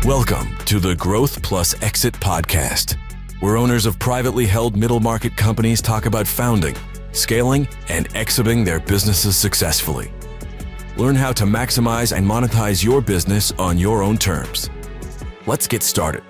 Welcome to the Growth Plus Exit podcast, where owners of privately held middle market companies talk about founding, scaling, and exiting their businesses successfully. Learn how to maximize and monetize your business on your own terms. Let's get started.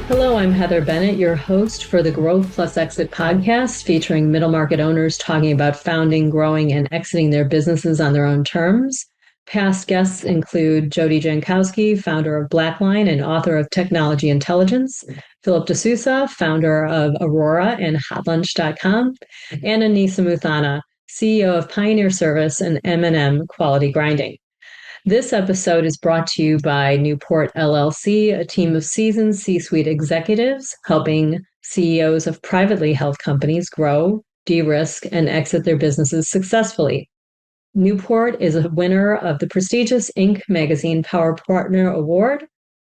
Hello, I'm Heather Bennett, your host for the Growth Plus Exit podcast, featuring middle market owners talking about founding, growing, and exiting their businesses on their own terms. Past guests include Jody Jankowski, founder of Blackline and author of Technology Intelligence, Philip D'Souza, founder of Aurora and HotLunch.com, and Anisa Muthana, CEO of Pioneer Service and M&M Quality Grinding. This episode is brought to you by Newport LLC, a team of seasoned C-suite executives helping CEOs of privately held companies grow, de-risk, and exit their businesses successfully. Newport is a winner of the prestigious Inc. magazine Power Partner Award,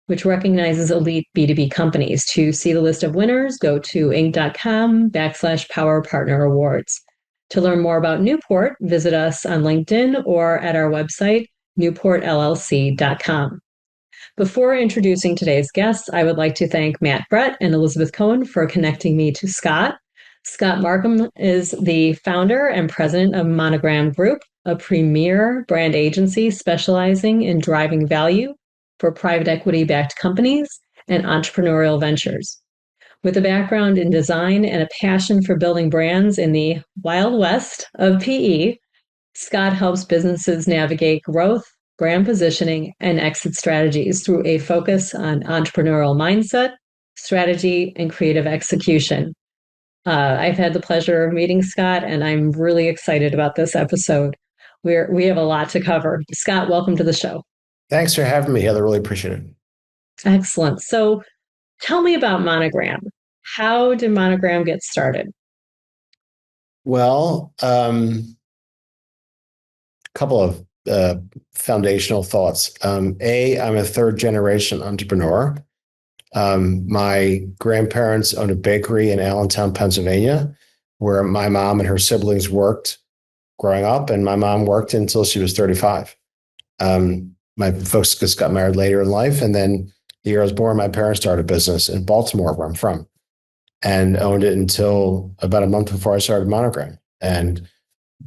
which recognizes elite B2B companies. To see the list of winners, go to inc.com/Power Partner Awards. To learn more about Newport, visit us on LinkedIn or at our website, newportllc.com. Before introducing today's guests, I would like to thank Matt Brett and Elizabeth Cohen for connecting me to Scott. Scott Markman is the founder and president of MonogramGroup, a premier brand agency specializing in driving value for private equity-backed companies and entrepreneurial ventures. With a background in design and a passion for building brands in the Wild West of PE, Scott helps businesses navigate growth, brand positioning, and exit strategies through a focus on entrepreneurial mindset, strategy, and creative execution. I've had the pleasure of meeting Scott, and I'm really excited about this episode. We have a lot to cover. Scott, welcome to the show. Thanks for having me, Heather. Really appreciate it. Excellent. So tell me about Monogram. How did Monogram get started? Well, couple of foundational thoughts. I'm a third generation entrepreneur. My grandparents owned a bakery in Allentown, Pennsylvania, where my mom and her siblings worked growing up, and my mom worked until she was 35. My folks just got married later in life, and then the year I was born, my parents started a business in Baltimore, where I'm from, and owned it until about a month before I started Monogram. And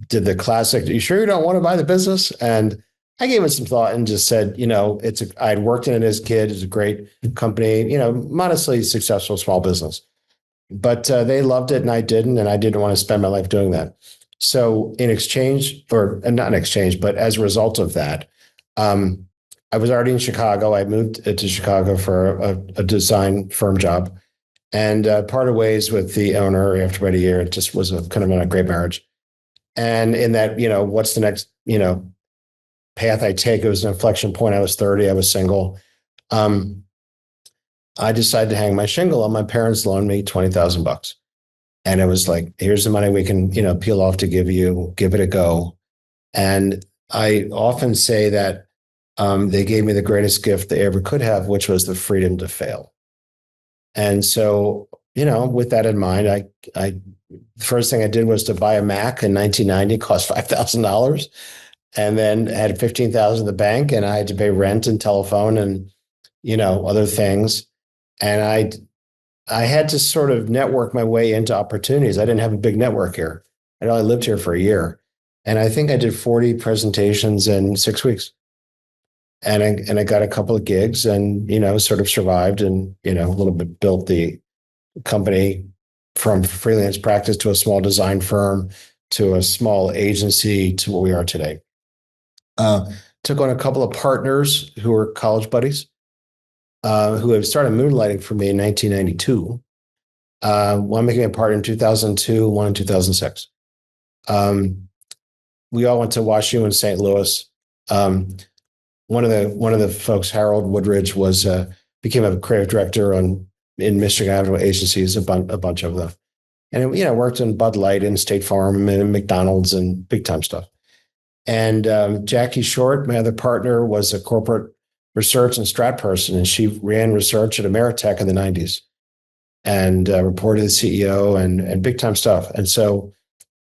did the classic, you sure you don't want to buy the business? And I gave it some thought and just said, I'd worked in it as a kid. It's a great company, modestly successful small business. But they loved it and I didn't. And I didn't want to spend my life doing that. So in exchange, or not in exchange, but as a result of that, I was already in Chicago. I moved to Chicago for a design firm job and parted ways with the owner after about a year. It just was kind of a great marriage. And in that, what's the next, path I take? It was an inflection point. I was 30. I was single. I decided to hang my shingle, and my parents loaned me $20,000. And it was like, here's the money we can, peel off to give you, give it a go. And I often say that they gave me the greatest gift they ever could have, which was the freedom to fail. And so, with that in mind, the first thing I did was to buy a Mac in 1990, cost $5,000, and then had $15,000 in the bank, and I had to pay rent and telephone and, other things. And I had to sort of network my way into opportunities. I didn't have a big network here. I only lived here for a year. And I think I did 40 presentations in 6 weeks. And I got a couple of gigs and, sort of survived and, a little bit built the company from freelance practice to a small design firm to a small agency to what we are today. Took on a couple of partners who were college buddies who have started moonlighting for me in 1992. One became a partner in 2002, one in 2006. We all went to WashU in St. Louis. One of the folks, Harold Woodridge, became a creative director in Michigan Avenue agencies, a bunch of them, and worked in Bud Light and State Farm and McDonald's and big time stuff. And Jackie Short, my other partner, was a corporate research and strat person, and she ran research at Ameritech in the 90s and reported to the CEO and big time stuff. And so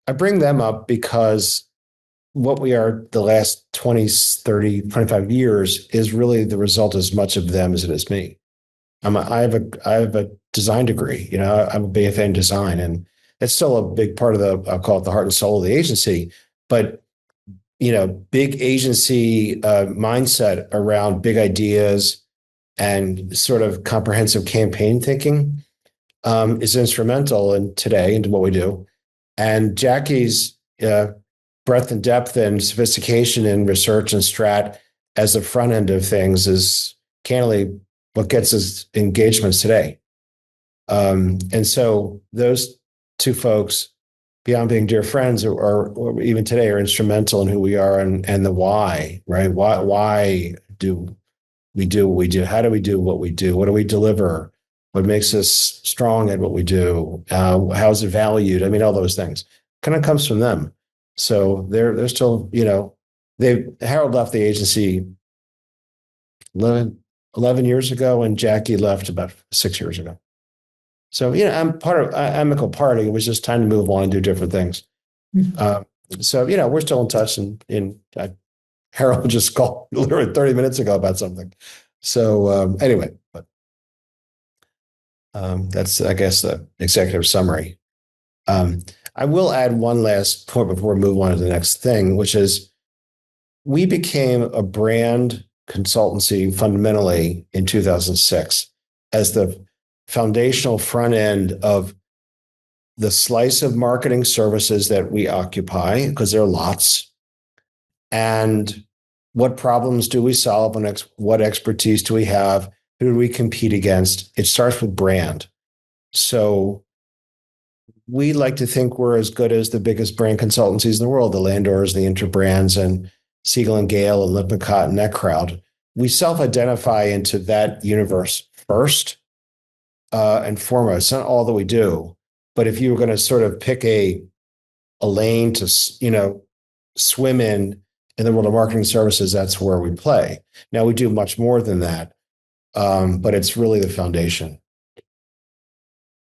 I bring them up because what we are the last 20, 30, 25 years is really the result as much of them as it is me. I have a design degree. I'm a BFA in design, and it's still a big part of I'll call it the heart and soul of the agency. But big agency mindset around big ideas and sort of comprehensive campaign thinking is instrumental in today into what we do. And Jackie's breadth and depth and sophistication in research and strat as the front end of things is candidly what gets us engagements today. And so those two folks, beyond being dear friends, or even today, are instrumental in who we are and the why, right? Why do we do what we do? How do we do what we do? What do we deliver? What makes us strong at what we do? How is it valued? I mean, all those things kind of comes from them. So they're still, Harold left the agency 11 years ago, and Jackie left about 6 years ago. So, I'm part of amicable party. It was just time to move on and do different things. Mm-hmm. So, we're still in touch, and Harold just called literally 30 minutes ago about something. So anyway, but that's, I guess, the executive summary. I will add one last point before we move on to the next thing, which is we became a brand consultancy fundamentally in 2006 as the foundational front end of the slice of marketing services that we occupy, because there are lots. And what problems do we solve? What expertise do we have? Who do we compete against? It starts with brand. So we like to think we're as good as the biggest brand consultancies in the world, the Landors, the Interbrands, and Siegel and Gale and Lippincott and that crowd. We self-identify into that universe first and foremost. It's not all that we do, but if you were going to sort of pick a lane to swim in the world of marketing services, that's where we play. Now we do much more than that, but it's really the foundation.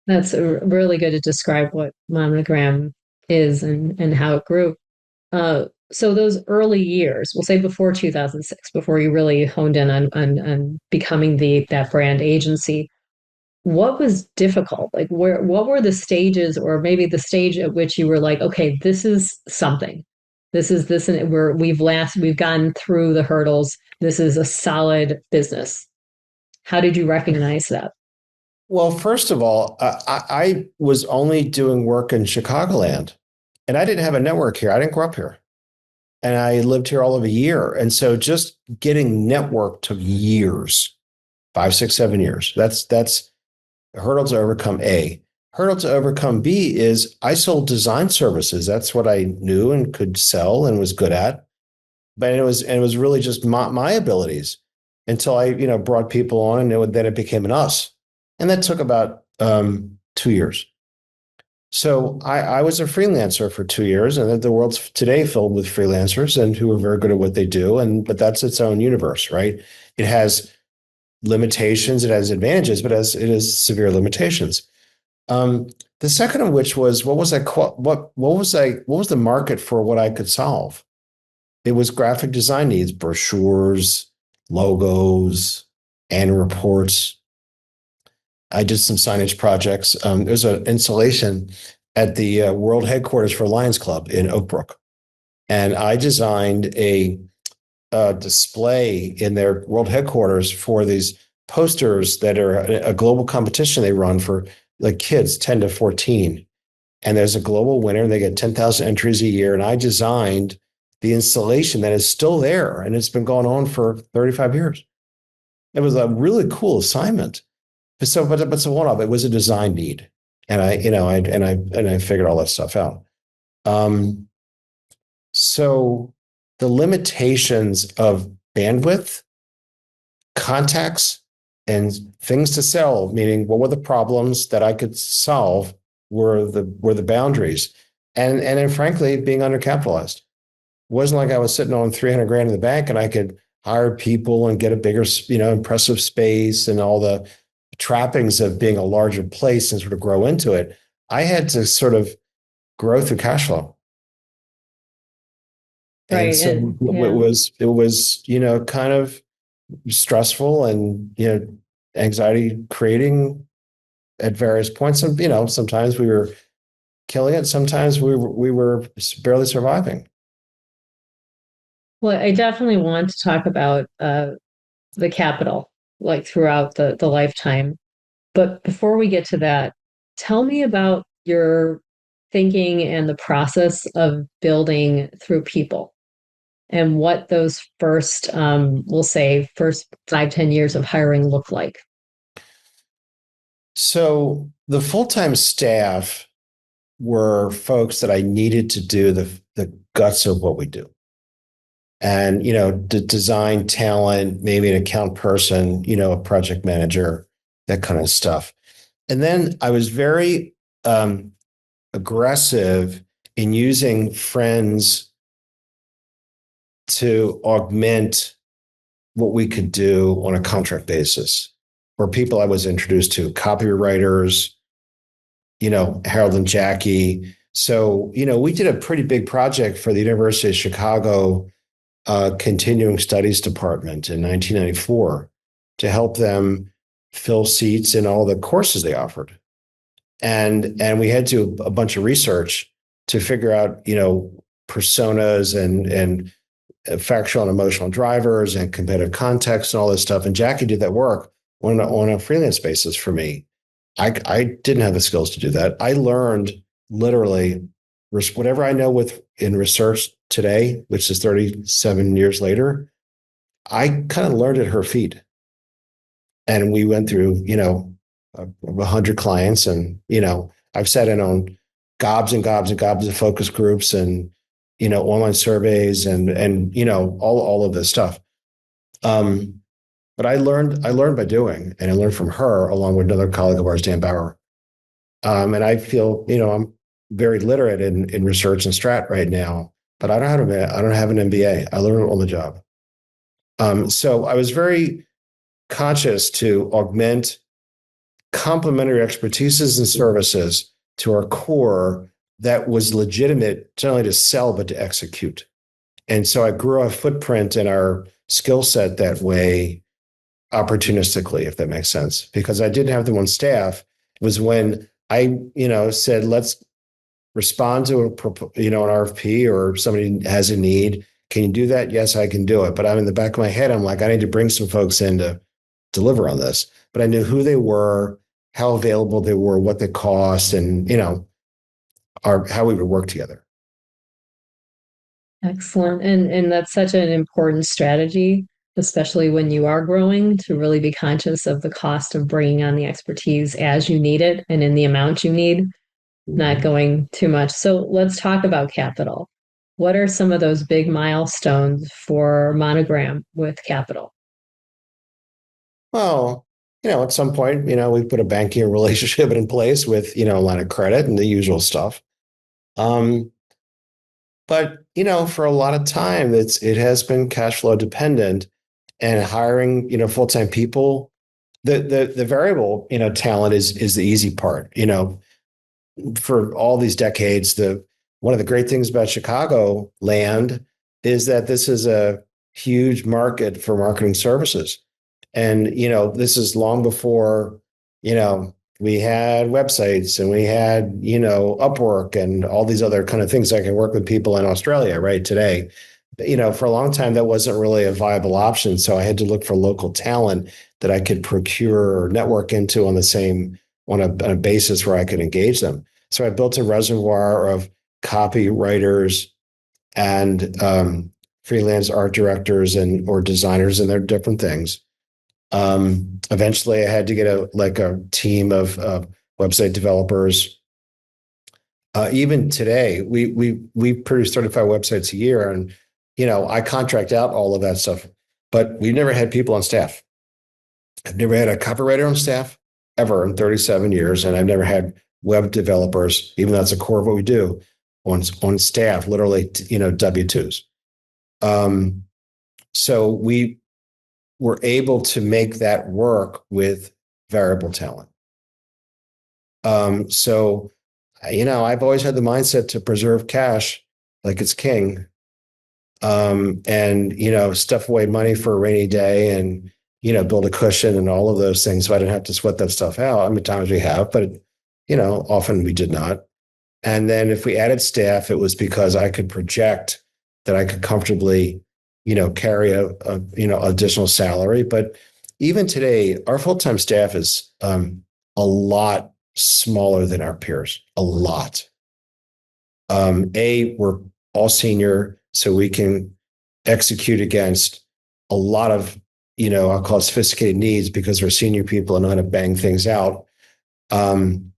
That's really good to describe what Monogram is and how it grew. So those early years, we'll say before 2006, before you really honed in on becoming that brand agency, what was difficult? Like what were the stages, or maybe the stage at which you were like, okay, this is something. This is this, and we've gone through the hurdles. This is a solid business. How did you recognize that? Well, first of all, I was only doing work in Chicagoland, and I didn't have a network here. I didn't grow up here, and I lived here all of a year. And so just getting network took years, 5, 6, 7 years. That's a hurdle to overcome. A hurdle to overcome B is I sold design services. That's what I knew and could sell and was good at. But it was really just my abilities until I brought people on, and then it became an us. And that took about 2 years. So I was a freelancer for 2 years, and the world's today filled with freelancers and who are very good at what they do. But that's its own universe, right? It has limitations, it has advantages, but it has severe limitations. The second of which was what was the market for what I could solve? It was graphic design needs, brochures, logos, annual reports. I did some signage projects. There's an installation at the world headquarters for Lions Club in Oak Brook. And I designed a display in their world headquarters for these posters that are a global competition they run for like kids 10 to 14. And there's a global winner, and they get 10,000 entries a year. And I designed the installation that is still there, and it's been going on for 35 years. It was a really cool assignment. But one of it was a design need, and I figured all that stuff out. So the limitations of bandwidth, contacts, and things to sell, meaning what were the problems that I could solve, were the boundaries, and then frankly being undercapitalized. It wasn't like I was sitting on $300,000 in the bank and I could hire people and get a bigger, impressive space and all the trappings of being a larger place and sort of grow into it. I had to sort of grow through cash flow. And Right. so And yeah. it was, kind of stressful and, anxiety creating at various points. And, sometimes we were killing it. Sometimes we were barely surviving. Well, I definitely want to talk about the capital, like throughout the lifetime. But before we get to that, tell me about your thinking and the process of building through people and what those first, we'll say, first 5, 10 years of hiring look like. So the full-time staff were folks that I needed to do the guts of what we do. And, design talent, maybe an account person, a project manager, that kind of stuff. And then I was very aggressive in using friends to augment what we could do on a contract basis, or people I was introduced to, copywriters, Harold and Jackie. So, we did a pretty big project for the University of Chicago Continuing Studies Department in 1994 to help them fill seats in all the courses they offered. And we had to do a bunch of research to figure out, personas and factual and emotional drivers and competitive context and all this stuff. And Jackie did that work on a freelance basis for me. I didn't have the skills to do that. I learned literally whatever I know in research today, which is 37 years later. I kind of learned at her feet. And we went through, 100 clients, and, I've sat in on gobs and gobs and gobs of focus groups and, online surveys and, all of this stuff. But I learned by doing, and I learned from her along with another colleague of ours, Dan Bauer. And I feel, I'm very literate in research and strat right now, but I don't have an MBA. I learned on the job. So I was very conscious to augment complementary expertises and services to our core that was legitimate, not only to sell, but to execute. And so I grew a footprint in our skill set that way, opportunistically, if that makes sense, because I didn't have them on staff. It was when I, said, let's respond to an RFP, or somebody has a need. Can you do that? Yes, I can do it. But I'm in the back of my head, I'm like, I need to bring some folks in to deliver on this. But I knew who they were, how available they were, what they cost, and, how we would work together. Excellent. And that's such an important strategy, especially when you are growing, to really be conscious of the cost of bringing on the expertise as you need it and in the amount you need, not going too much. So let's talk about capital. What are some of those big milestones for Monogram with capital? Well, at some point, we put a banking relationship in place with, a line of credit and the usual stuff. But, for a lot of time, it has been cash flow dependent, and hiring, full-time people. The variable, talent is the easy part. For all these decades, one of the great things about Chicago land is that this is a huge market for marketing services. And, this is long before, we had websites, and we had, Upwork and all these other kind of things. I can work with people in Australia right today. For a long time, that wasn't really a viable option. So I had to look for local talent that I could procure or network into on a basis where I could engage them. So I built a reservoir of copywriters and freelance art directors or designers, and they're different things. Eventually, I had to get a team of website developers. Even today, we produce 35 websites a year, and I contract out all of that stuff. But we've never had people on staff. I've never had a copywriter on staff ever in 37 years, and I've never had web developers, even though that's the core of what we do, on staff. Literally, W-2s. So we were able to make that work with variable talent. So I've always had the mindset to preserve cash like it's king. And, stuff away money for a rainy day and, build a cushion and all of those things. So I didn't have to sweat that stuff out. I mean, times we have, but, often we did not. And then if we added staff, it was because I could project that I could comfortably, carry a additional salary. But even today, our full-time staff is a lot smaller than our peers, a lot. We're all senior, so we can execute against a lot of, I'll call it sophisticated needs because we're senior people and know how to bang things out. And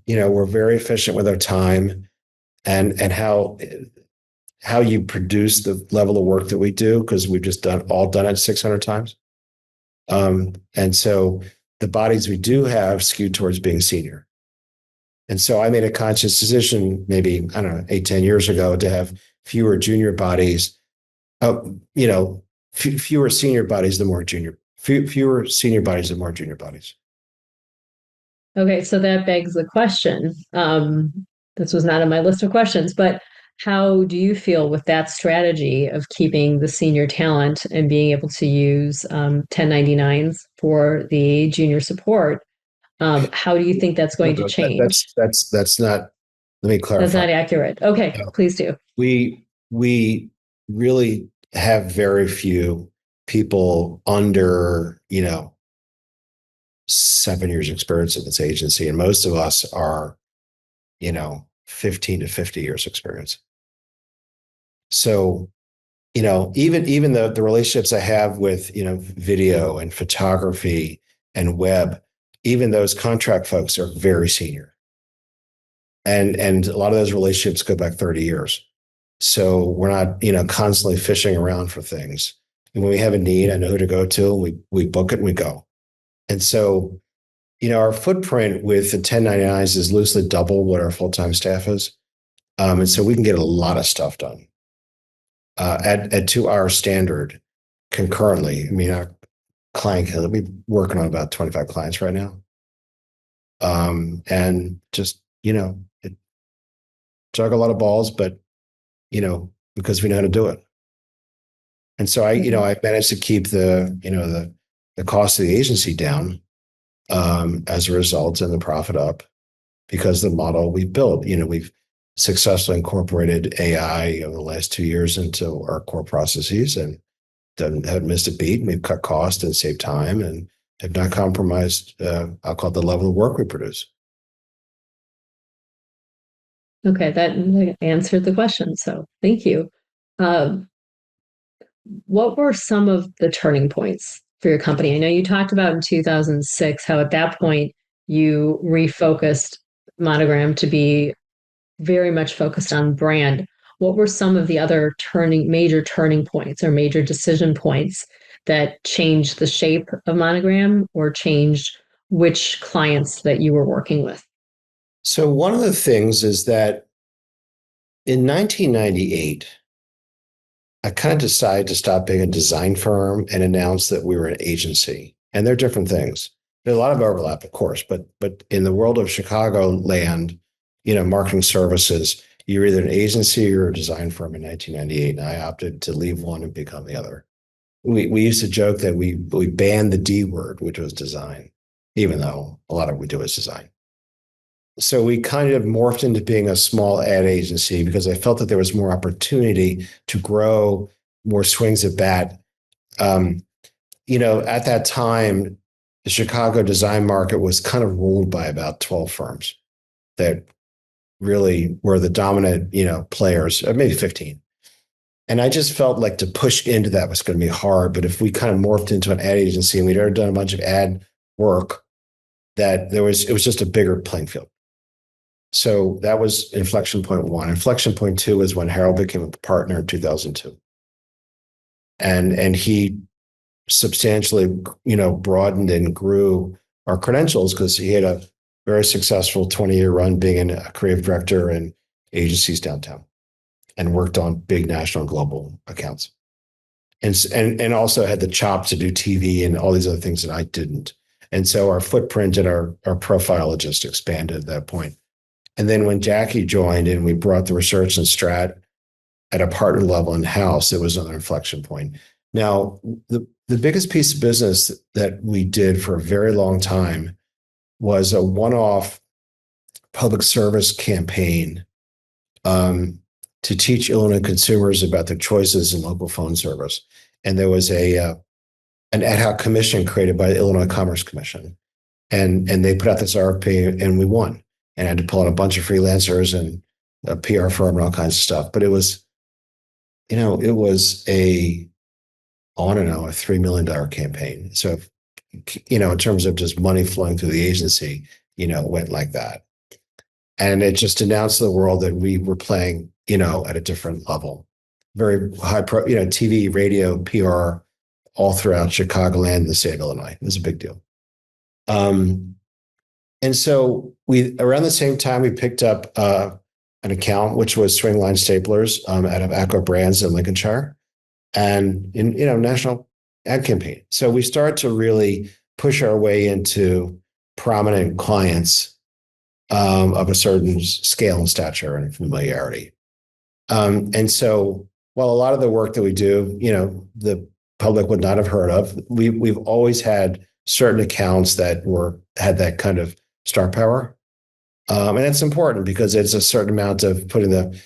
we're very efficient with our time and how you produce the level of work that we do because we've just done it 600 times. And so the bodies we do have skewed towards being senior. And so I made a conscious decision, maybe, I don't know, 8-10 years ago, to have fewer junior bodies, fewer senior bodies, fewer senior bodies, the more junior bodies. Okay, so that begs the question. This was not on my list of questions, but how do you feel with that strategy of keeping the senior talent and being able to use 1099s for the junior support? How do you think that's going to change? That's not, let me clarify. That's not accurate. Okay, No. please do. We really have very few people under, 7 years experience in this agency. And most of us are, 15 to 50 years experience. So, even the relationships I have with, video and photography and web, even those contract folks are very senior. And a lot of those relationships go back 30 years. So we're not, constantly fishing around for things. And when we have a need, I know who to go to. We book it and we go. And so, our footprint with the 1099s is loosely double what our full-time staff is. And so we can get a lot of stuff done at 2 hour standard concurrently. I mean, our client, we're working on about 25 clients right now. And just, it jug a lot of balls, but, because we know how to do it. And so I managed to keep the cost of the agency down as a result and the profit up because the model we built, we've successfully incorporated AI over the last 2 years into our core processes and haven't missed a beat. We've cut costs and saved time and have not compromised, I'll call it the level of work we produce. Okay, that answered the question. So thank you. What were some of the turning points for your company? I know you talked about in 2006 how at that point you refocused Monogram to be very much focused on brand. What were some of the other major turning points or major decision points that changed the shape of Monogram or changed which clients that you were working with? So one of the things is that in 1998, I kind of decided to stop being a design firm and announce that we were an agency. And they're different things. There's a lot of overlap, of course, but in the world of Chicago land, marketing services, you're either an agency or a design firm in 1998. And I opted to leave one and become the other. We used to joke that we banned the D word, which was design, even though a lot of what we do is design. So we kind of morphed into being a small ad agency because I felt that there was more opportunity to grow, more swings at bat. At that time, the Chicago design market was kind of ruled by about 12 firms that really were the dominant, players, maybe 15. And I just felt like to push into that was going to be hard. But if we kind of morphed into an ad agency and we'd already done a bunch of ad work, it was just a bigger playing field. So that was inflection point one. Inflection point two is when Harold became a partner in 2002. And he substantially, broadened and grew our credentials because he had a very successful 20-year run being a creative director in agencies downtown and worked on big national and global accounts. And also had the chops to do TV and all these other things that I didn't. And so our footprint and our profile had just expanded at that point. And then when Jackie joined and we brought the research and strat at a partner level in house, it was another inflection point. Now, the biggest piece of business that we did for a very long time was a one-off public service campaign to teach Illinois consumers about their choices in local phone service. And there was an ad hoc commission created by the Illinois Commerce Commission. And they put out this RFP and we won. And I had to pull out a bunch of freelancers and a PR firm and all kinds of stuff. But it was, it was a $3 million campaign. So, in terms of just money flowing through the agency, it went like that. And it just announced to the world that we were playing, at a different level, very high TV, radio, PR, all throughout Chicagoland and the state of Illinois. It was a big deal. And so around the same time, we picked up an account, which was Swingline Staplers out of Aqua Brands in Lincolnshire, and in national ad campaign. So we start to really push our way into prominent clients of a certain scale and stature and familiarity. And so while a lot of the work that we do, the public would not have heard of, we've always had certain accounts that had that kind of star power. And it's important because it's a certain amount of putting the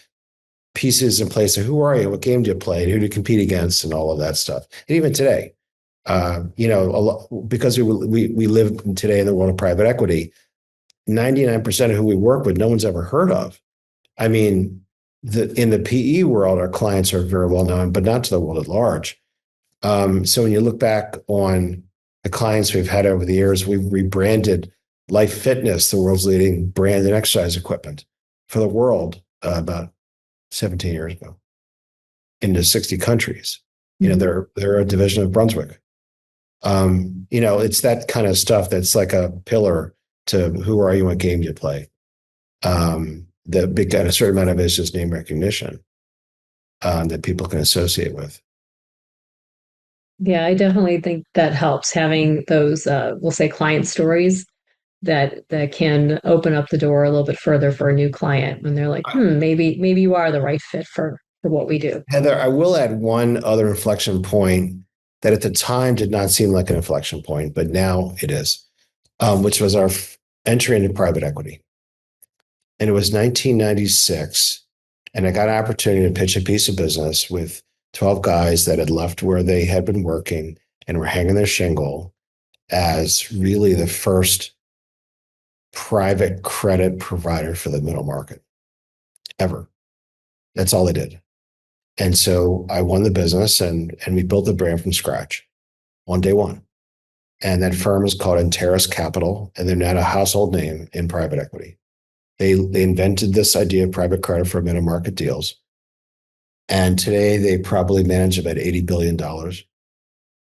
pieces in place of who are you, what game do you play, and who do you compete against, and all of that stuff. And even today, because we live today in the world of private equity, 99% of who we work with, no one's ever heard of. I mean, in the PE world, our clients are very well known, but not to the world at large. So when you look back on the clients we've had over the years, we've rebranded Life Fitness, the world's leading brand in exercise equipment for the world, about 17 years ago, into 60 countries. They're a division of Brunswick. It's that kind of stuff that's like a pillar to who are you, what game do you play. The big, a certain amount of it is just name recognition that people can associate with. Yeah, I definitely think that helps, having those, we'll say, client stories that can open up the door a little bit further for a new client when they're like, maybe you are the right fit for what we do. Heather, I will add one other inflection point that at the time did not seem like an inflection point, but now it is, which was our entry into private equity. And it was 1996, and I got an opportunity to pitch a piece of business with 12 guys that had left where they had been working and were hanging their shingle as really the first private credit provider for the middle market ever. That's all they did. And so I won the business and we built the brand from scratch on day one. And that firm is called Interis Capital, and they're now a household name in private equity. They invented this idea of private credit for middle market deals. And today they probably manage about $80 billion.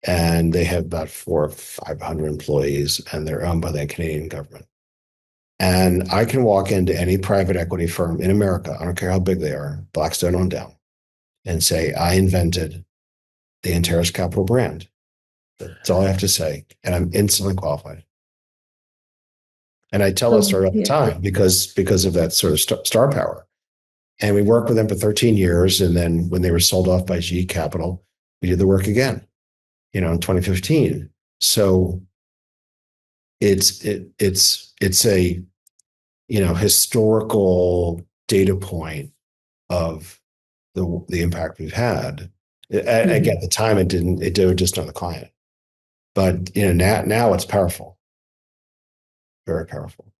And they have about 400 or 500 employees, and they're owned by the Canadian government. And I can walk into any private equity firm in America, I don't care how big they are, Blackstone on down, and say, I invented the Interis Capital brand. That's all I have to say. And I'm instantly qualified. And I tell that story all the time because of that sort of star power. And we worked with them for 13 years. And then when they were sold off by GE Capital, we did the work again, in 2015. So it's a, historical data point of the impact we've had. Again, at the time, it was just not the client. But, now it's powerful. Very powerful.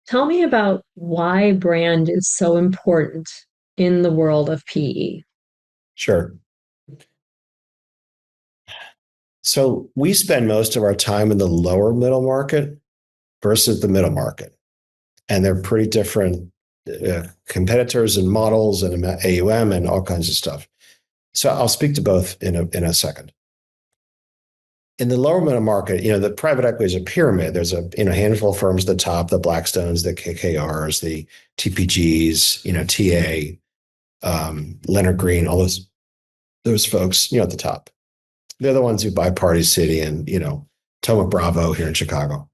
Tell me about why brand is so important in the world of PE. Sure. So we spend most of our time in the lower middle market versus the middle market. And they're pretty different competitors and models and AUM and all kinds of stuff. So I'll speak to both in a second. In the lower middle market, the private equity is a pyramid. There's a handful of firms at the top, the Blackstones, the KKRs, the TPGs, TA, Leonard Green, all those folks, at the top. They're the ones who buy Party City and, Toma Bravo here in Chicago.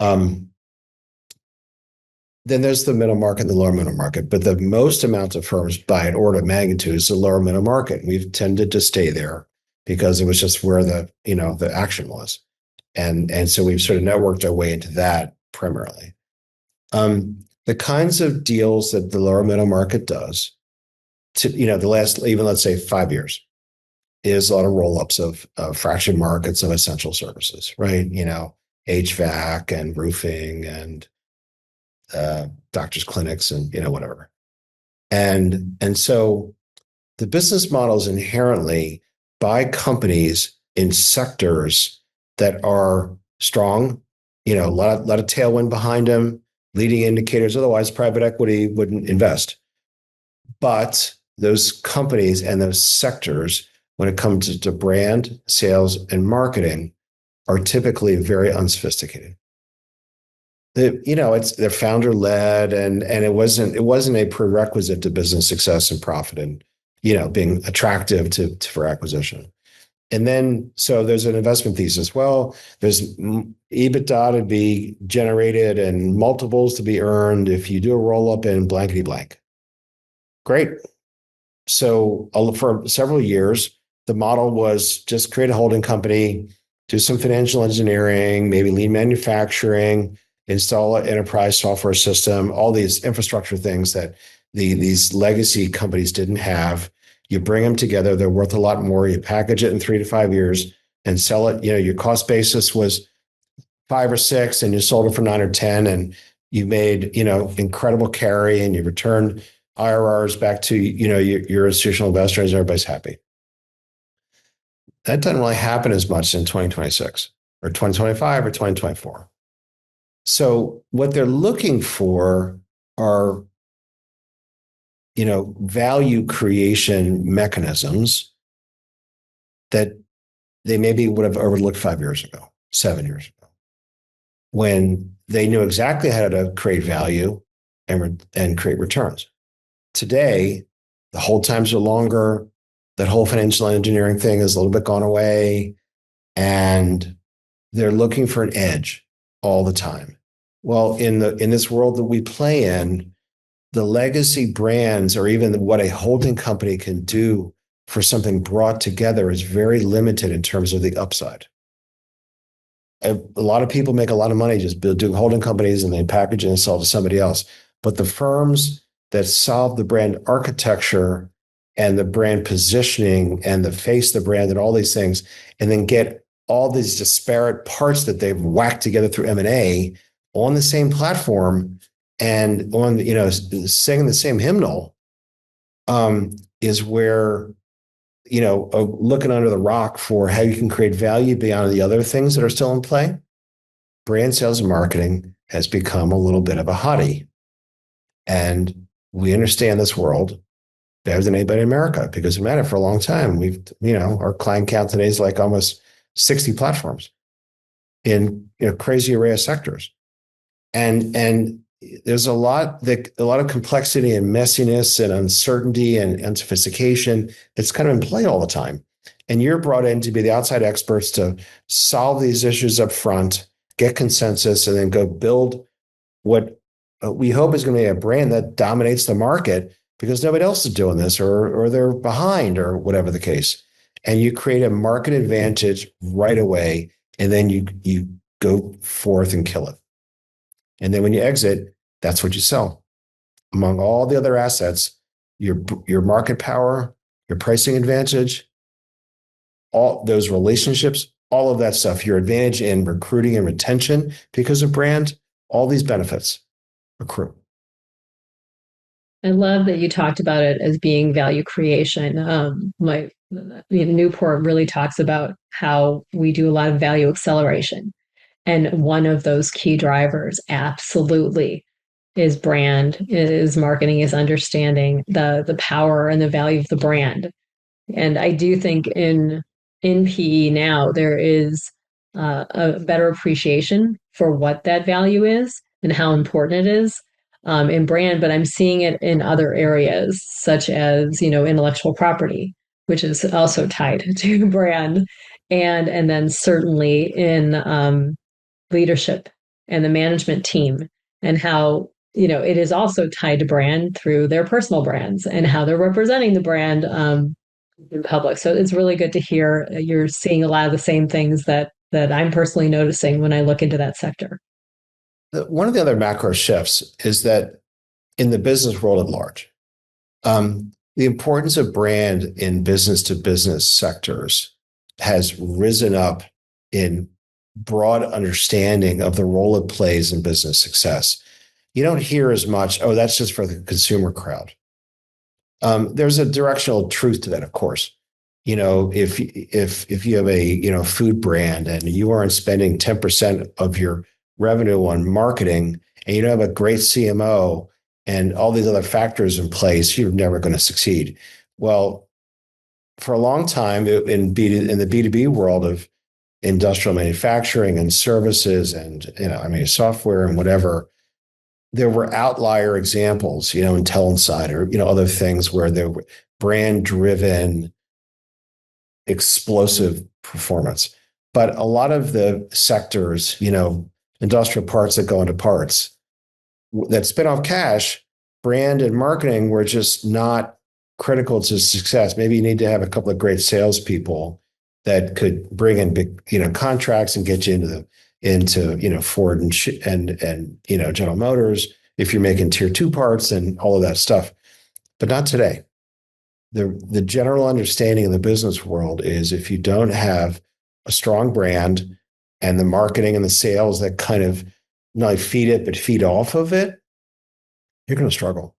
Um, then there's the middle market and the lower middle market. But the most amount of firms by an order of magnitude is the lower middle market. We've tended to stay there because it was just where the action was. And so we've sort of networked our way into that primarily. The kinds of deals that the lower middle market does the last, even let's say 5 years, is a lot of roll-ups of fraction markets of essential services, right? HVAC and roofing and doctors' clinics and whatever. And so the business model is inherently by companies in sectors that are strong, a lot of tailwind behind them, leading indicators. Otherwise, private equity wouldn't invest. But those companies and those sectors, when it comes to brand, sales, and marketing, are typically very unsophisticated. They're founder led, and it wasn't a prerequisite to business success and profit, and being attractive for acquisition. And then so there's an investment thesis. Well, there's EBITDA to be generated and multiples to be earned if you do a roll up in blankety blank. Great. So for several years, the model was just create a holding company, do some financial engineering, maybe lean manufacturing, install an enterprise software system, all these infrastructure things that these legacy companies didn't have. You bring them together, they're worth a lot more. You package it in 3 to 5 years and sell it. Your cost basis was 5 or 6 and you sold it for 9 or 10 and you made, incredible carry and you returned IRRs back to, your institutional investors, everybody's happy. That doesn't really happen as much in 2026 or 2025 or 2024. So what they're looking for are, value creation mechanisms that they maybe would have overlooked 5 years ago, 7 years ago, when they knew exactly how to create value and create returns. Today, the hold times are longer. That whole financial engineering thing is a little bit gone away, and they're looking for an edge all the time. Well, in this world that we play in, the legacy brands or even what a holding company can do for something brought together is very limited in terms of the upside. A lot of people make a lot of money just doing holding companies and they package it and sell to somebody else. But the firms that solve the brand architecture and the brand positioning and the face of the brand and all these things, and then get all these disparate parts that they've whacked together through M&A on the same platform and on, singing the same hymnal, is where, looking under the rock for how you can create value beyond the other things that are still in play. Brand sales and marketing has become a little bit of a hottie. And we understand this world better than anybody in America because we've had it for a long time. Our client count today is like almost 60 platforms in crazy array of sectors. And there's a lot of complexity and messiness and uncertainty and unsophistication that's kind of in play all the time. And you're brought in to be the outside experts to solve these issues up front, get consensus, and then go build what we hope is going to be a brand that dominates the market because nobody else is doing this or they're behind or whatever the case. And you create a market advantage right away, and then you go forth and kill it. And then when you exit, that's what you sell. Among all the other assets, your market power, your pricing advantage, all those relationships, all of that stuff, your advantage in recruiting and retention because of brand, all these benefits accrue. I love that you talked about it as being value creation. Newport really talks about how we do a lot of value acceleration. And one of those key drivers absolutely is brand, is marketing, is understanding the power and the value of the brand. And I do think in PE now, there is a better appreciation for what that value is and how important it is in brand, but I'm seeing it in other areas, such as, intellectual property, which is also tied to brand. and then certainly in leadership and the management team, and how it is also tied to brand through their personal brands and how they're representing the brand in public. So it's really good to hear you're seeing a lot of the same things that I'm personally noticing when I look into that sector. One of the other macro shifts is that in the business world at large, the importance of brand in business to business sectors has risen up in broad understanding of the role it plays in business success. You don't hear as much, oh, that's just for the consumer crowd. There's a directional truth to that, of course. If you have a food brand and you aren't spending 10% of your revenue on marketing and you don't have a great CMO and all these other factors in place, you're never going to succeed. Well, for a long time in the B2B world of industrial manufacturing and services and software and whatever, there were outlier examples, Intel Inside or other things where there were brand-driven, explosive performance. But a lot of the sectors, industrial parts that go into parts that spin off cash, brand and marketing were just not critical to success. Maybe you need to have a couple of great salespeople that could bring in big, contracts and get you into Ford and General Motors if you're making tier 2 parts and all of that stuff. But not today. The general understanding in the business world is if you don't have a strong brand and the marketing and the sales that kind of not only feed it, but feed off of it, you're going to struggle.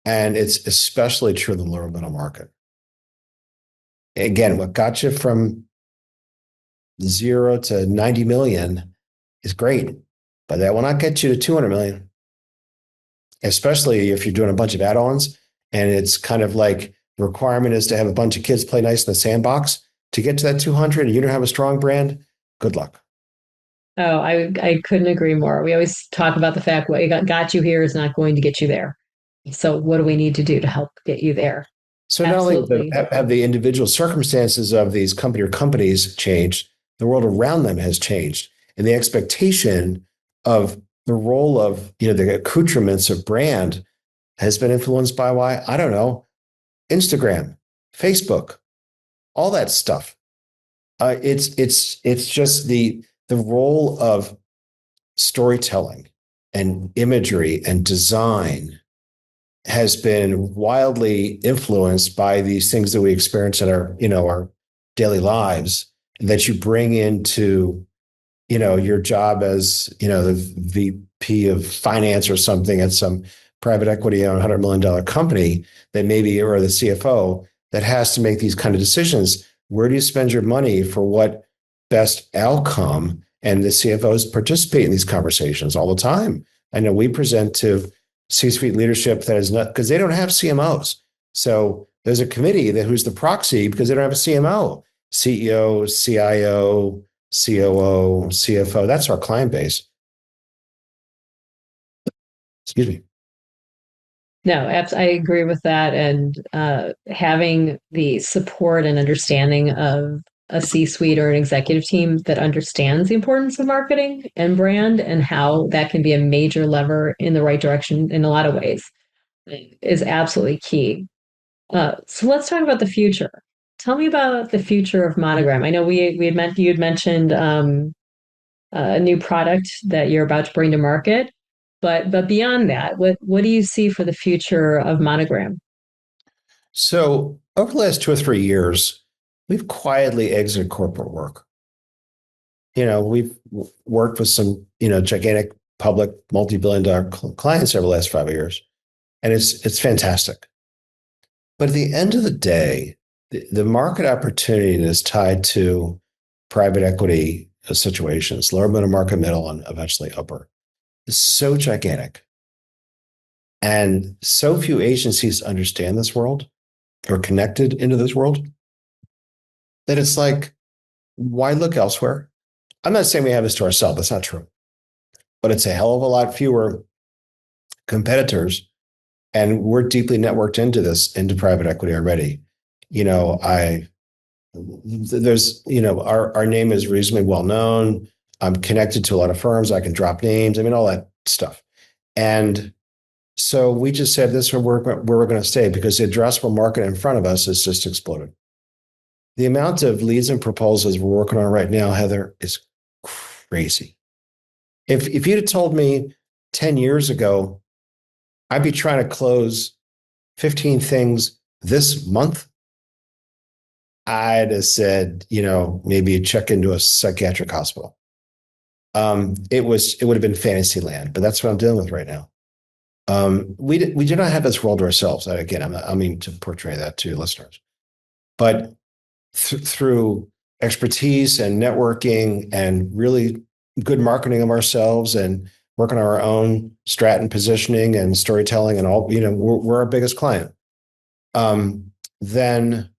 And it's especially true in the lower middle market. Again, what got you from 0 to 90 million is great, but that will not get you to 200 million, especially if you're doing a bunch of add-ons and it's kind of like the requirement is to have a bunch of kids play nice in the sandbox to get to that 200 and you don't have a strong brand. Good luck. Oh, I couldn't agree more. We always talk about the fact what got you here is not going to get you there. So what do we need to do to help get you there? So Absolutely. not only have the individual circumstances of these companies changed, the world around them has changed. And the expectation of the role of, the accoutrements of brand has been influenced by why, I don't know, Instagram, Facebook, all that stuff. It's just the role of storytelling and imagery and design has been wildly influenced by these things that we experience in our daily lives that you bring into, your job as, the VP of finance or something at some private equity on $100 million company that maybe, or the CFO that has to make these kind of decisions. Where do you spend your money for what best outcome? And the CFOs participate in these conversations all the time. I know we present to C-suite leadership that is not, because they don't have CMOs. So there's a committee who's the proxy because they don't have a CMO, CEO, CIO, COO, CFO. That's our client base. Excuse me. No, I agree with that. And having the support and understanding of a C-suite or an executive team that understands the importance of marketing and brand and how that can be a major lever in the right direction in a lot of ways is absolutely key. So let's talk about the future. Tell me about the future of Monogram. I know you had mentioned a new product that you're about to bring to market. But beyond that, what do you see for the future of Monogram? So over the last 2 or 3 years, we've quietly exited corporate work. We've worked with some, gigantic public multi-billion-dollar clients over the last 5 years, and it's fantastic. But at the end of the day, the market opportunity is tied to private equity situations, lower middle market, middle, and eventually upper. Is so gigantic. And so few agencies understand this world or connected into this world that it's like, why look elsewhere? I'm not saying we have this to ourselves. That's not true. But it's a hell of a lot fewer competitors. And we're deeply networked into private equity already. there's, our name is reasonably well known. I'm connected to a lot of firms. I can drop names. I mean, all that stuff. And so we just said this is where we're going to stay because the addressable market in front of us has just exploded. The amount of leads and proposals we're working on right now, Heather, is crazy. If you'd have told me 10 years ago, I'd be trying to close 15 things this month, I'd have said, maybe check into a psychiatric hospital. It would have been fantasy land, but that's what I'm dealing with right now. We do not have this world to ourselves. Again, I mean to portray that to listeners, but through expertise and networking and really good marketing of ourselves and working on our own strat and positioning and storytelling and all, we're our biggest client. Then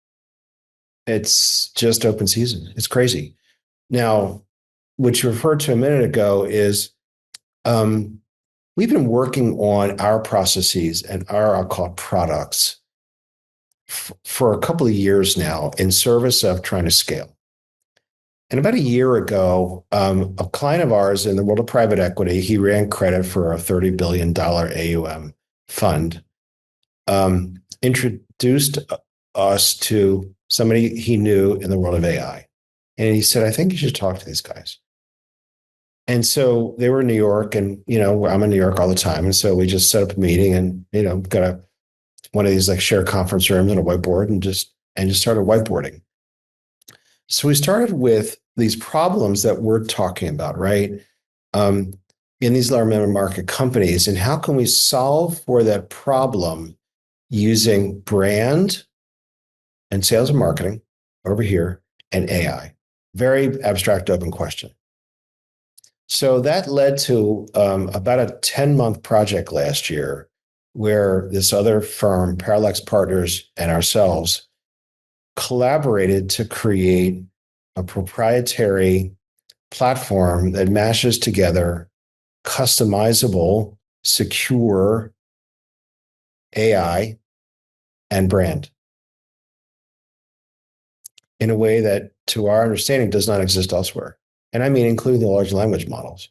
it's just open season. It's crazy. Now, what you referred to a minute ago is we've been working on our processes and I'll call it products for a couple of years now in service of trying to scale. And about a year ago, a client of ours in the world of private equity, he ran credit for a $30 billion AUM fund, introduced us to somebody he knew in the world of AI. And he said, I think you should talk to these guys. And so they were in New York and, I'm in New York all the time. And so we just set up a meeting and, got one of these like shared conference rooms and a whiteboard and just started whiteboarding. So we started with these problems that we're talking about, right? In these large market companies, and how can we solve for that problem using brand and sales and marketing over here and AI? Very abstract, open question. So that led to about a 10-month project last year where this other firm, Parallax Partners, and ourselves collaborated to create a proprietary platform that mashes together customizable, secure AI and brand in a way that, to our understanding, does not exist elsewhere. And I mean, including the large language models.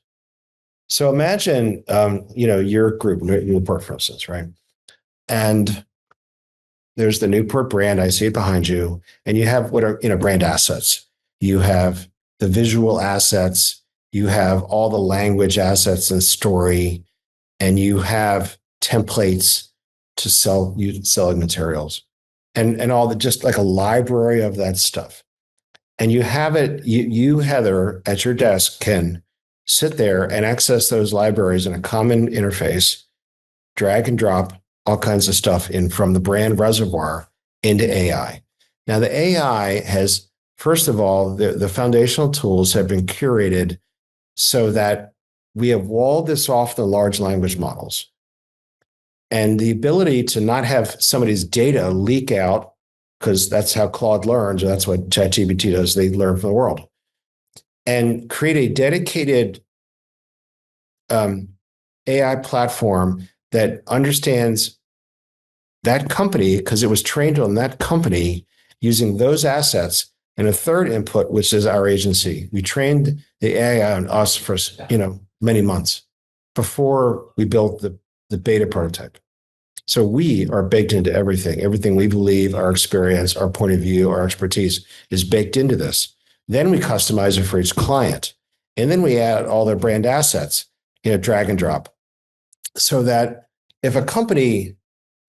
So imagine, your group, Newport, for instance, right? And there's the Newport brand. I see it behind you. And you have what are, brand assets. You have the visual assets. You have all the language assets and story. And you have templates to sell selling materials and all the, just like a library of that stuff. And you have it, you, Heather, at your desk can sit there and access those libraries in a common interface, drag and drop all kinds of stuff in from the brand reservoir into AI. Now, the AI has, first of all, the foundational tools have been curated so that we have walled this off the large language models. And the ability to not have somebody's data leak out, because that's how Claude learns, or that's what ChatGPT does, they learn from the world, and create a dedicated AI platform that understands that company because it was trained on that company using those assets. And a third input, which is our agency. We trained the AI on us for many months before we built the beta prototype. So we are baked into everything. Everything we believe, our experience, our point of view, our expertise is baked into this. Then we customize it for each client. And then we add all their brand assets, drag and drop. So that if a company,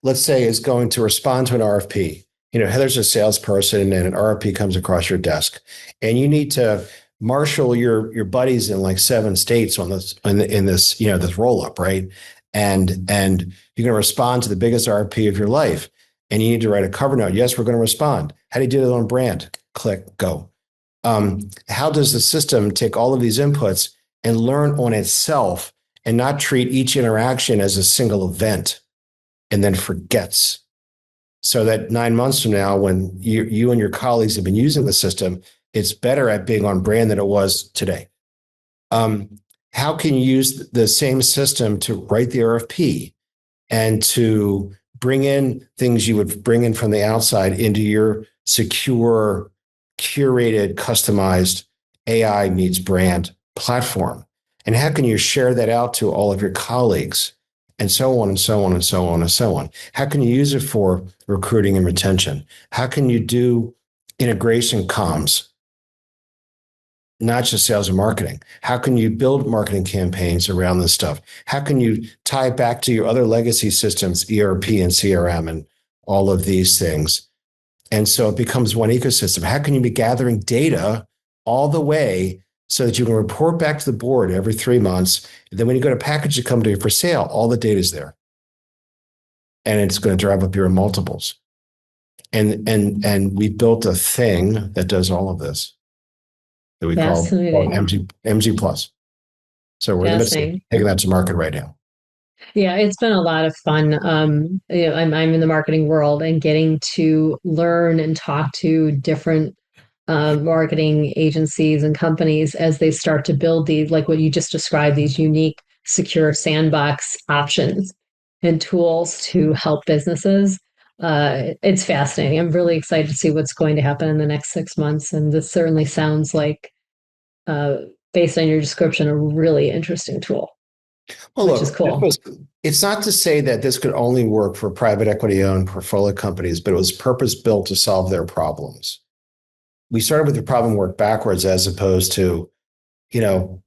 let's say, is going to respond to an RFP, Heather's a salesperson and an RFP comes across your desk and you need to marshal your buddies in like 7 states on this, in this, this roll up, right? And you're going to respond to the biggest RFP of your life. And you need to write a cover note. Yes, we're going to respond. How do you do it on brand? Click, go. How does the system take all of these inputs and learn on itself and not treat each interaction as a single event and then forgets? So that 9 months from now, when you and your colleagues have been using the system, it's better at being on brand than it was today. How can you use the same system to write the RFP and to bring in things you would bring in from the outside into your secure curated, customized AI meets brand platform? And how can you share that out to all of your colleagues? And so on and so on and so on and so on. How can you use it for recruiting and retention? How can you do integration comms, not just sales and marketing? How can you build marketing campaigns around this stuff? How can you tie it back to your other legacy systems, ERP and CRM and all of these things? And so it becomes one ecosystem. How can you be gathering data all the way so that you can report back to the board every 3 months? And then when you go to package the company for sale, all the data is there. And it's going to drive up your multiples. And we built a thing that does all of this that we call MG Plus. So we're in the midst of taking that to market right now. Yeah, it's been a lot of fun. I'm in the marketing world, and getting to learn and talk to different marketing agencies and companies as they start to build these, like what you just described, these unique, secure sandbox options and tools to help businesses. It's fascinating. I'm really excited to see what's going to happen in the next 6 months. And this certainly sounds like, based on your description, a really interesting tool. Well, which is cool. It's not to say that this could only work for private equity owned portfolio companies, but it was purpose built to solve their problems. We started with the problem, work backwards, as opposed to,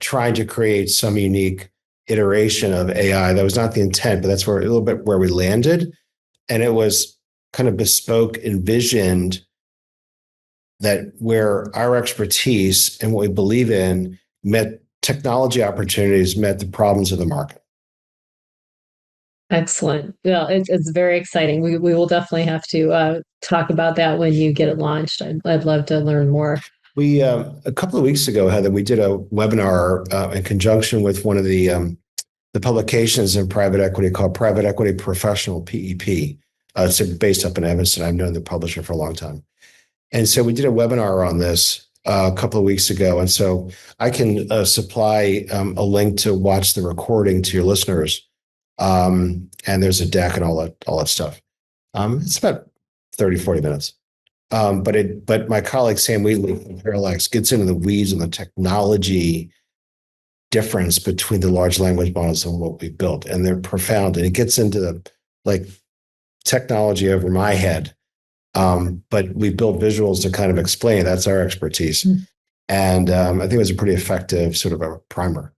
trying to create some unique iteration of AI. That was not the intent, but that's a little bit where we landed. And it was kind of bespoke, envisioned that where our expertise and what we believe in met technology opportunities, met the problems of the market. Excellent. Yeah, it's very exciting. We will definitely have to talk about that when you get it launched. I'd love to learn more. We a couple of weeks ago, Heather, we did a webinar in conjunction with one of the publications in private equity called Private Equity Professional, PEP. It's based up in Evanston. I've known the publisher for a long time. And so we did a webinar on this a couple of weeks ago. And so I can supply a link to watch the recording to your listeners. And there's a deck and all that stuff. It's about 30, 40 minutes. But my colleague, Sam Wheatley from Parallax, gets into the weeds on the technology difference between the large language models and what we built. And they're profound. And it gets into the technology over my head. But we built visuals to kind of explain. That's our expertise. Mm-hmm. And I think it was a pretty effective sort of a primer.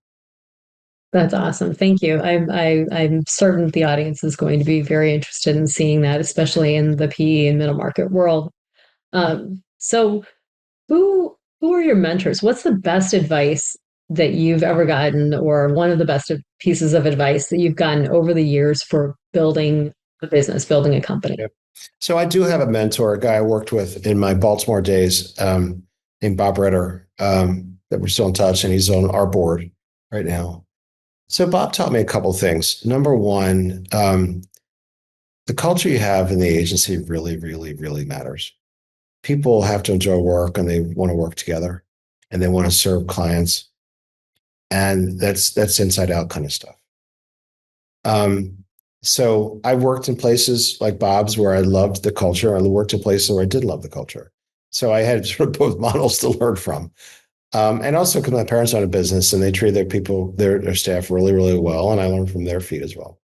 That's awesome. Thank you. I'm certain the audience is going to be very interested in seeing that, especially in the PE and middle market world. So who are your mentors? What's the best advice that you've ever gotten, or one of the best pieces of advice that you've gotten over the years for building a business, building a company? Yep. So I do have a mentor, a guy I worked with in my Baltimore days, named Bob Ritter, that we're still in touch, and he's on our board right now. So Bob taught me a couple of things. Number one, the culture you have in the agency really, really, really matters. People have to enjoy work, and they want to work together, and they want to serve clients. And that's inside out kind of stuff. So I worked in places like Bob's where I loved the culture. I worked in places where I did love the culture. So I had sort of both models to learn from. And also because my parents owned a business and they treat their people, their staff really, really well. And I learned from their feet as well.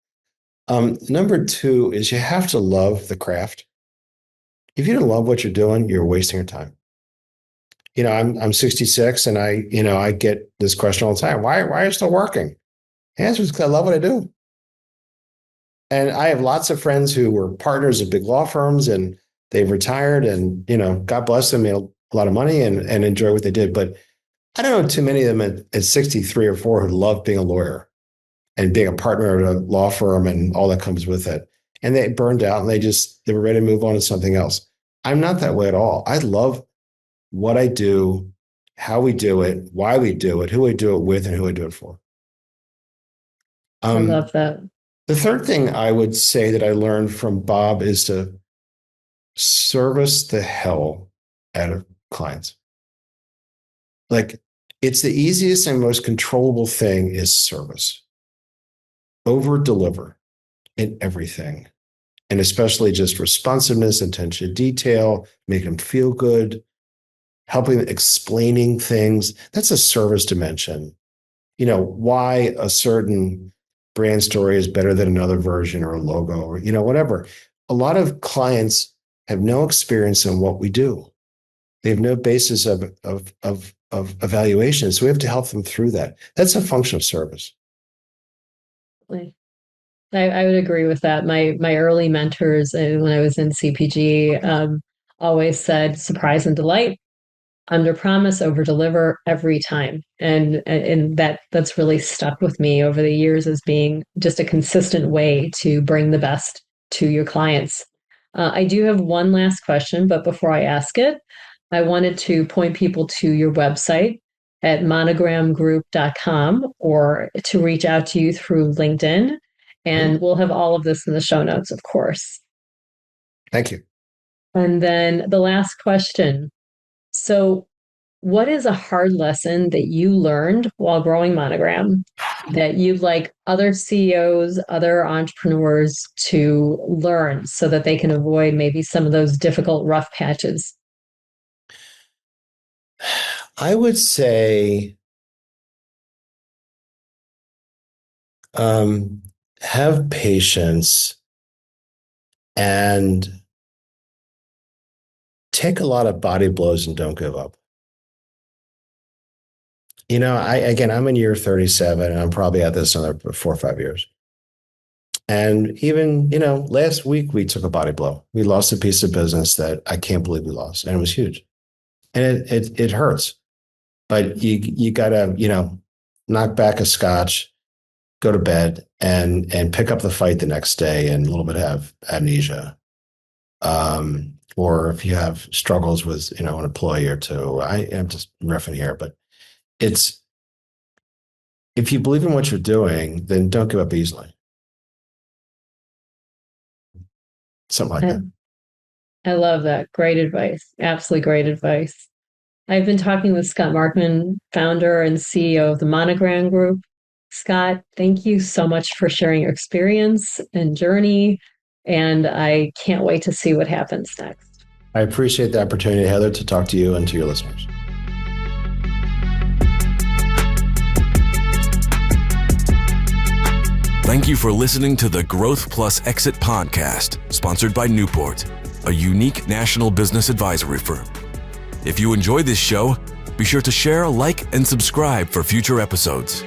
Number two is you have to love the craft. If you don't love what you're doing, you're wasting your time. I'm 66 and I get this question all the time. Why are you still working? The answer is because I love what I do. And I have lots of friends who were partners at big law firms and they've retired and, God bless them, made a lot of money and enjoy what they did. But I don't know too many of them at 63 or 4 who love being a lawyer and being a partner at a law firm and all that comes with it. And they burned out and they were ready to move on to something else. I'm not that way at all. I love what I do, how we do it, why we do it, who I do it with, and who I do it for. I love that. The third thing I would say that I learned from Bob is to service the hell out of clients. It's the easiest and most controllable thing is service. Over deliver in everything. And especially just responsiveness, attention to detail, make them feel good. helping, explaining things. That's a service dimension. Why a certain brand story is better than another version or a logo or, whatever. A lot of clients have no experience in what we do. They have no basis of evaluation. So we have to help them through that. That's a function of service. I would agree with that. My early mentors when I was in CPG always said, surprise and delight, under promise, over deliver every time. And that's really stuck with me over the years as being just a consistent way to bring the best to your clients. I do have one last question, but before I ask it, I wanted to point people to your website at MonogramGroup.com or to reach out to you through LinkedIn. And we'll have all of this in the show notes, of course. Thank you. And then the last question. So, what is a hard lesson that you learned while growing Monogram that you'd like other CEOs, other entrepreneurs to learn so that they can avoid maybe some of those difficult, rough patches? I would say have patience and take a lot of body blows and don't give up. I'm in year 37 and I'm probably at this another 4 or 5 years. And even, last week we took a body blow. We lost a piece of business that I can't believe we lost. And it was huge. And it hurts. But you gotta, knock back a scotch, go to bed and pick up the fight the next day and a little bit have amnesia. Or if you have struggles with, an employee or two, I am just riffing here, but if you believe in what you're doing, then don't give up easily. Something like that. I love that. Great advice. Absolutely great advice. I've been talking with Scott Markman, founder and CEO of the MonogramGroup. Scott, thank you so much for sharing your experience and journey. And I can't wait to see what happens next. I appreciate the opportunity, Heather, to talk to you and to your listeners. Thank you for listening to the Growth Plus Exit podcast, sponsored by Newport, a unique national business advisory firm. If you enjoy this show, be sure to share, like, and subscribe for future episodes.